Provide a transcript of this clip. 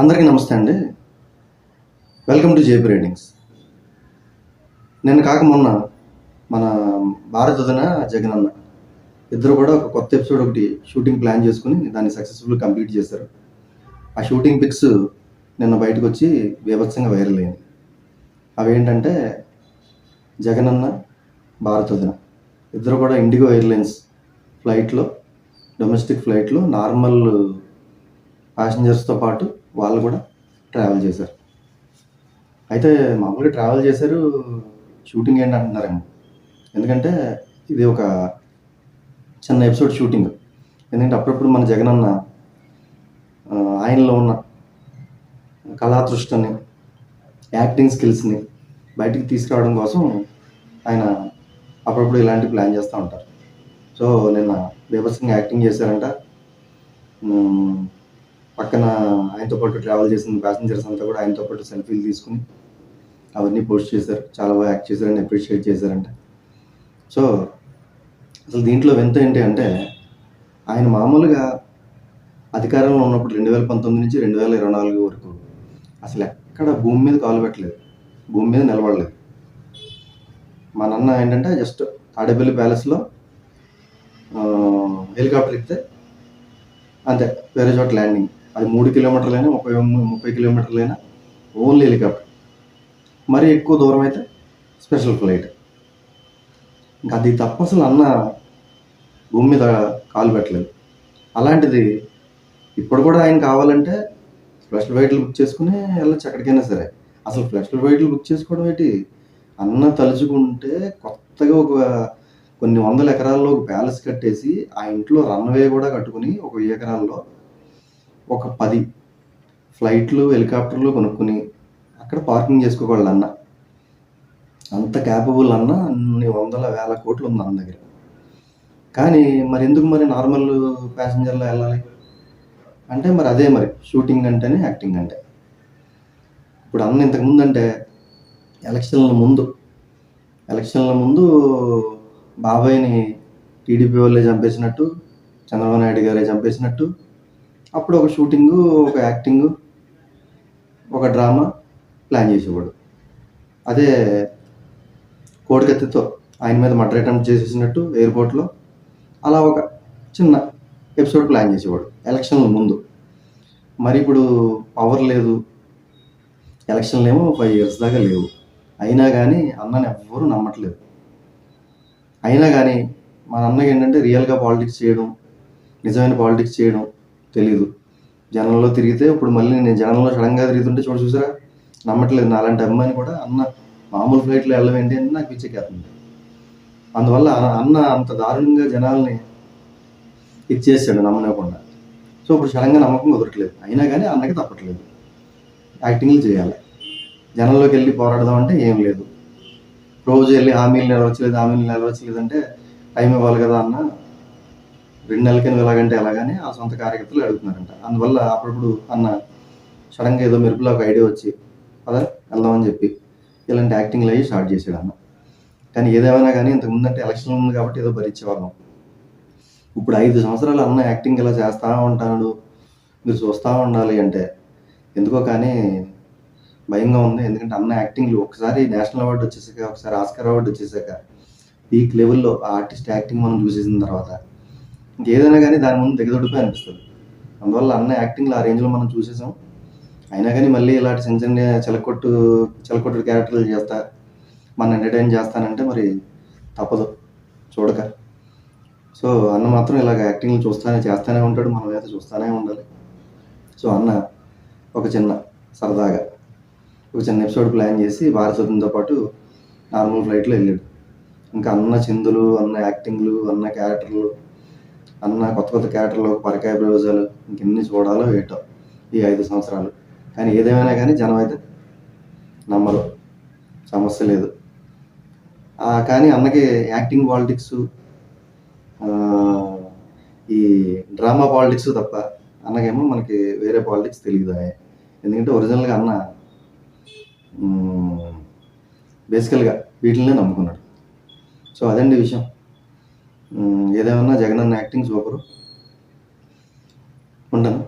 అందరికీ నమస్తే అండి. Welcome to JP writings. నిన్న కాక మొన్న మన భారత్ వదిన జగనన్న ఇద్దరు కూడా ఒక కొత్త ఎపిసోడ్ ఒకటి షూటింగ్ ప్లాన్ చేసుకుని దాన్ని సక్సెస్ఫుల్ కంప్లీట్ చేశారు. ఆ షూటింగ్ పిక్స్ నిన్న బయటకు వచ్చి బీభత్సంగా వైరల్ అయింది. అవి ఏంటంటే జగనన్న, భారత్ వదిన ఇద్దరు కూడా ఇండిగో ఎయిర్లైన్స్ ఫ్లైట్లో, డొమెస్టిక్ ఫ్లైట్లో నార్మల్ ప్యాసింజర్స్తో పాటు వాళ్ళు కూడా ట్రావెల్ చేశారు. అయితే మామూలుగా ట్రావెల్ చేశారు, షూటింగ్ ఏంటి అంటున్నారేమో. ఎందుకంటే ఇది ఒక చిన్న ఎపిసోడ్ షూటింగ్. ఎందుకంటే అప్పుడప్పుడు మన జగనన్న ఆయనలో ఉన్న కళాతృష్టని, యాక్టింగ్ స్కిల్స్ని బయటికి తీసుకురావడం కోసం ఆయన అప్పుడప్పుడు ఇలాంటి ప్లాన్ చేస్తూ ఉంటారు. సో నిన్న బీభత్సంగా యాక్టింగ్ చేశారంట. పక్కన ఆయనతో పాటు ట్రావెల్ చేసిన ప్యాసింజర్స్ అంతా కూడా ఆయనతో పాటు సెల్ఫీలు తీసుకుని అవన్నీ పోస్ట్ చేశారు. చాలా బాగా యాక్ట్ చేశారని అప్రిషియేట్ చేశారంట. సో అసలు దీంట్లో వింత ఏంటి అంటే ఆయన మామూలుగా అధికారంలో ఉన్నప్పుడు 2019 నుంచి 2024 వరకు అసలు ఎక్కడ భూమి మీద కాలు పెట్టలేదు, భూమి మీద నిలబడలేదు. మా నాన్న ఏంటంటే జస్ట్ తాడేపల్లి ప్యాలెస్లో హెలికాప్టర్ ఎక్కితే అంతే, వేరే చోట ల్యాండింగ్. అది 3 కిలోమీటర్లైనా 30 కిలోమీటర్లైనా ఓన్లీ హెలికాప్టర్. మరీ ఎక్కువ దూరం అయితే స్పెషల్ ఫ్లైట్. ఇంకా అది తప్ప అసలు అన్న భూమి మీద కాలు పెట్టలేదు. అలాంటిది ఇప్పుడు కూడా ఆయన కావాలంటే స్పెషల్ ఫ్లైట్లు బుక్ చేసుకుని వెళ్ళచ్చు ఎక్కడికైనా సరే. అసలు స్పెషల్ ఫ్లైట్లు బుక్ చేసుకోవడం ఏంటి, అన్న తలుచుకుంటే కొత్తగా కొన్ని వందల ఎకరాల్లో ఒక ప్యాలెస్ కట్టేసి ఆ ఇంట్లో రన్వే కూడా కట్టుకుని 1,000 ఎకరాల్లో ఒక 10 ఫ్లైట్లు, హెలికాప్టర్లు కొనుక్కుని అక్కడ పార్కింగ్ చేసుకోగలడు అన్న. అంత క్యాపబుల్ అన్న. అన్ని వందల వేల కోట్లు ఉంది అన్న దగ్గర. కానీ మరి ఎందుకు మరి నార్మల్ ప్యాసింజర్లో వెళ్ళాలి అంటే మరి అదే మరి షూటింగ్ అంటేనే యాక్టింగ్ అంటే. ఇప్పుడు అన్న ఇంతకుముందు అంటే ఎలక్షన్ల ముందు బాబాయ్ని టీడీపీ వాళ్ళే చంపేసినట్టు, చంద్రబాబు నాయుడు గారే చంపేసినట్టు అప్పుడు ఒక షూటింగు, ఒక యాక్టింగు, ఒక డ్రామా ప్లాన్ చేసేవాడు. అదే కోడికత్తితో ఆయన మీద మర్డర్ అటెంప్ట్ చేసేసినట్టు ఎయిర్పోర్ట్లో అలా ఒక చిన్న ఎపిసోడ్ ప్లాన్ చేసేవాడు ఎలక్షన్ల ముందు. మరి ఇప్పుడు పవర్ లేదు, ఎలక్షన్లు ఏమో 5 years దాకా లేవు. అయినా కానీ అన్నని ఎవ్వరూ నమ్మట్లేదు. అయినా కానీ మన అన్నకి ఏంటంటే రియల్గా పాలిటిక్స్ చేయడం, నిజమైన పాలిటిక్స్ చేయడం తెలీదు. జనంలో తిరిగితే ఇప్పుడు మళ్ళీ నేను జనంలో సడన్గా తిరుగుతుంటే చూసారా నమ్మట్లేదు. నా అలాంటి అమ్మాయిని కూడా అన్న మామూలు ఫ్లైట్లో వెళ్ళవేంటి అని నాకు పిచ్చెక్కేస్తుంది. అందువల్ల అన్న అంత దారుణంగా జనాల్ని ఇచ్చేసాడు నమ్మలేకుండా. సో ఇప్పుడు సడన్గా నమ్మకం కుదరట్లేదు. అయినా కానీ అన్నకి తప్పట్లేదు, యాక్టింగ్లు చేయాలి. జనంలోకి వెళ్ళి పోరాడదాం అంటే ఏం లేదు. రోజు వెళ్ళి హామీలు నెరవేర్చలేదు అంటే టైం ఇవ్వాలి కదా అన్న, 2 నెలలకైనా ఎలాగంటే ఎలాగని ఆ సొంత కార్యకర్తలు అడుగుతున్నారంట. అందువల్ల అప్పుడప్పుడు అన్న సడన్గా ఏదో మెరుపులో ఒక ఐడియా వచ్చి అదే వెళ్దామని చెప్పి ఇలాంటి యాక్టింగ్లు అయ్యి స్టార్ట్ చేసాడు అన్న. కానీ ఏదేమైనా కానీ ఇంతకుముందు అంటే ఎలక్షన్ ఉంది కాబట్టి ఏదో భరించేవాళ్ళం. ఇప్పుడు 5 సంవత్సరాలు అన్న యాక్టింగ్ ఇలా చేస్తూ ఉంటాడు, మీరు చూస్తూ ఉండాలి అంటే ఎందుకో కానీ భయంగా ఉంది. ఎందుకంటే అన్న యాక్టింగ్లు ఒకసారి నేషనల్ అవార్డు వచ్చేసాక, ఒకసారి ఆస్కార్ అవార్డు వచ్చేసాక పీక్ లెవెల్లో ఆర్టిస్ట్ యాక్టింగ్ మనం చూసేసిన తర్వాత ఇంకేదైనా కానీ దాని ముందు దిగదొడిపోయి అనిపిస్తుంది. అందువల్ల అన్న యాక్టింగ్లు ఆ రేంజ్లో మనం చూసేసాం. అయినా కానీ మళ్ళీ ఇలాంటి చిన్న చిన్న చిలకొట్టు క్యారెక్టర్లు చేస్తా మన ఎంటర్టైన్ చేస్తానంటే మరి తప్పదు చూడక. సో అన్న మాత్రం ఇలాగ యాక్టింగ్లు చేస్తూనే ఉంటాడు, మనం అయితే చూస్తూనే ఉండాలి. సో అన్న ఒక చిన్న సరదాగా ఒక చిన్న ఎపిసోడ్ ప్లాన్ చేసి భారతదేశంతో పాటు నార్మల్ ఫ్లైట్లో వెళ్ళాడు. ఇంకా అన్న చిందులు, అన్న యాక్టింగ్లు, అన్న క్యారెక్టర్లు, అన్న కొత్త క్యారెక్టర్లు, పరకాయ ప్రయోజనాలు ఇంకెన్ని చూడాలో ఏటో ఈ 5 సంవత్సరాలు. కానీ ఏదేమైనా కానీ జనం అయితే నమ్మరు, సమస్య లేదు. కానీ అన్నకి యాక్టింగ్ పాలిటిక్స్, ఈ డ్రామా పాలిటిక్స్ తప్ప అన్నకేమో మనకి వేరే పాలిటిక్స్ తెలియదు. ఎందుకంటే ఒరిజినల్గా అన్న బేసికల్గా వీటిల్నే నమ్ముకున్నాడు. సో అదండి విషయం. ఏదేమన్నా జగనన్న యాక్టింగ్ సూపరు. ఉంటాను.